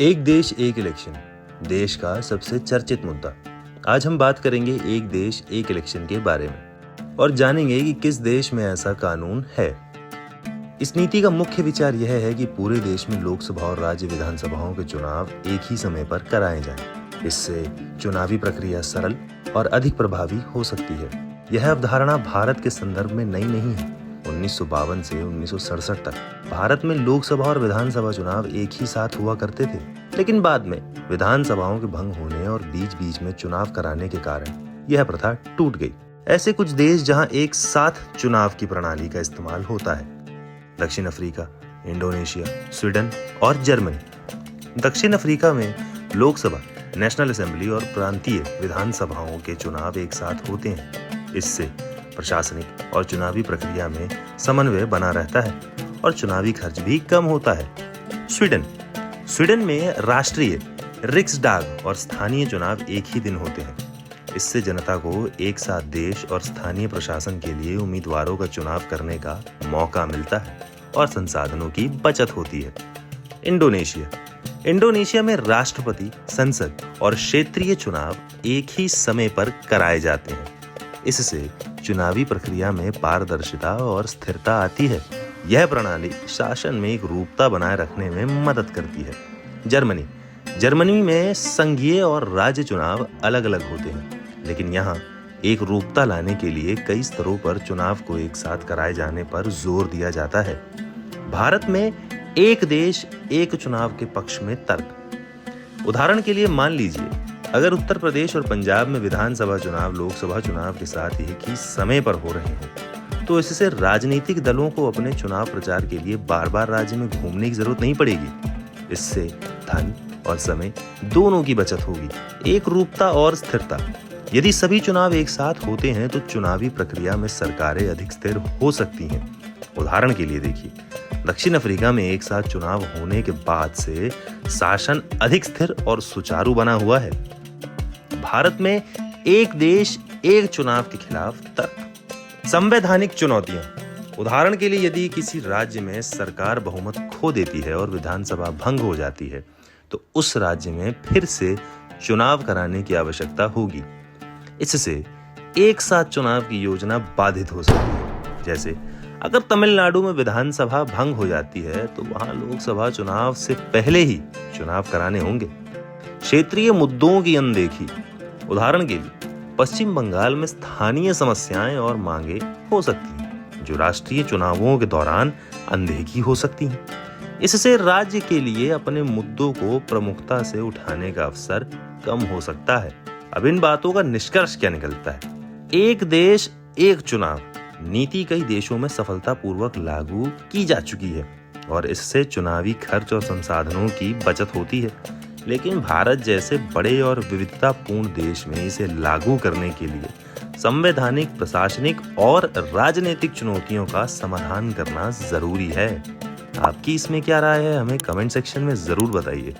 एक देश एक इलेक्शन, देश का सबसे चर्चित मुद्दा। आज हम बात करेंगे एक देश एक इलेक्शन के बारे में और जानेंगे कि किस देश में ऐसा कानून है। इस नीति का मुख्य विचार यह है कि पूरे देश में लोकसभा और राज्य विधानसभाओं के चुनाव एक ही समय पर कराए जाएं। इससे चुनावी प्रक्रिया सरल और अधिक प्रभावी हो सकती है। यह अवधारणा भारत के संदर्भ में नई नहीं है। 1952 से 1967 तक भारत में लोकसभा और विधानसभा चुनाव एक ही साथ हुआ करते थे, लेकिन बाद में विधानसभाओं के भंग होने और बीच बीच में चुनाव कराने के कारण यह प्रथा टूट गई। ऐसे कुछ देश जहां एक साथ चुनाव की प्रणाली का इस्तेमाल होता है: दक्षिण अफ्रीका, इंडोनेशिया, स्वीडन और जर्मनी। दक्षिण अफ्रीका में लोकसभा, नेशनल असेंबली और प्रांतीय विधानसभाओं के चुनाव एक साथ होते हैं। इससे प्रशासनिक और चुनावी प्रक्रिया में समन्वय बना रहता है और चुनावी खर्च भी कम होता है। स्वीडन में राष्ट्रीय, रिक्सडाग और स्थानीय चुनाव एक ही दिन होते हैं। इससे जनता को एक साथ देश और स्थानीय प्रशासन के लिए उम्मीदवारों का चुनाव करने का मौका मिलता है और संसाधनों की बचत होती है। इंडोनेशिया में राष्ट्रपति, संसद और क्षेत्रीय चुनाव एक ही समय पर कराए जाते हैं। इससे चुनावी प्रक्रिया में पारदर्शिता और स्थिरता आती है। यह प्रणाली शासन में एक रूपता बनाए रखने में मदद करती है। जर्मनी में संघीय और राज्य चुनाव अलग अलग होते हैं, लेकिन यहाँ एक रूपता लाने के लिए कई स्तरों पर चुनाव को एक साथ कराए जाने पर जोर दिया जाता है। भारत में एक देश एक चुनाव के पक्ष में तर्क। उदाहरण के लिए मान लीजिए, अगर उत्तर प्रदेश और पंजाब में विधानसभा चुनाव लोकसभा चुनाव के साथ एक ही समय पर हो रहे हों, तो इससे राजनीतिक दलों को अपने चुनाव प्रचार के लिए बार बार राज्य में घूमने की जरूरत नहीं पड़ेगी। इससे धन और समय दोनों की बचत होगी। एक रूपता और स्थिरता। यदि सभी चुनाव एक साथ होते हैं तो चुनावी प्रक्रिया में सरकारें अधिक स्थिर हो सकती हैं। उदाहरण के लिए देखिए, दक्षिण अफ्रीका में एक साथ चुनाव होने के बाद से शासन अधिक स्थिर और सुचारू बना हुआ है। भारत में एक देश एक चुनाव के खिलाफ तर्क। संवैधानिक चुनौतियां। उदाहरण के लिए, यदि किसी राज्य में सरकार बहुमत खो देती है और विधानसभा भंग हो जाती है, तो उस राज्य में फिर से चुनाव कराने की आवश्यकता होगी। इससे एक साथ चुनाव की योजना बाधित हो सकती है। जैसे अगर तमिलनाडु में विधानसभा भंग हो जाती है, तो वहां लोकसभा चुनाव से पहले ही चुनाव कराने होंगे। क्षेत्रीय मुद्दों की अनदेखी। उदाहरण के लिए, पश्चिम बंगाल में स्थानीय समस्याएं और मांगे हो सकती हैं, जो राष्ट्रीय चुनावों के दौरान अनदेखी हो सकती हैं। इससे राज्य के लिए अपने मुद्दों को प्रमुखता से उठाने का अवसर कम हो सकता है। अब इन बातों का निष्कर्ष क्या निकलता है? एक देश एक चुनाव नीति कई देशों में सफलतापूर्वक लागू की जा चुकी है और इससे चुनावी खर्च और संसाधनों की बचत होती है। लेकिन भारत जैसे बड़े और विविधतापूर्ण देश में इसे लागू करने के लिए संवैधानिक, प्रशासनिक और राजनीतिक चुनौतियों का समाधान करना जरूरी है। आपकी इसमें क्या राय है? हमें कमेंट सेक्शन में जरूर बताइए।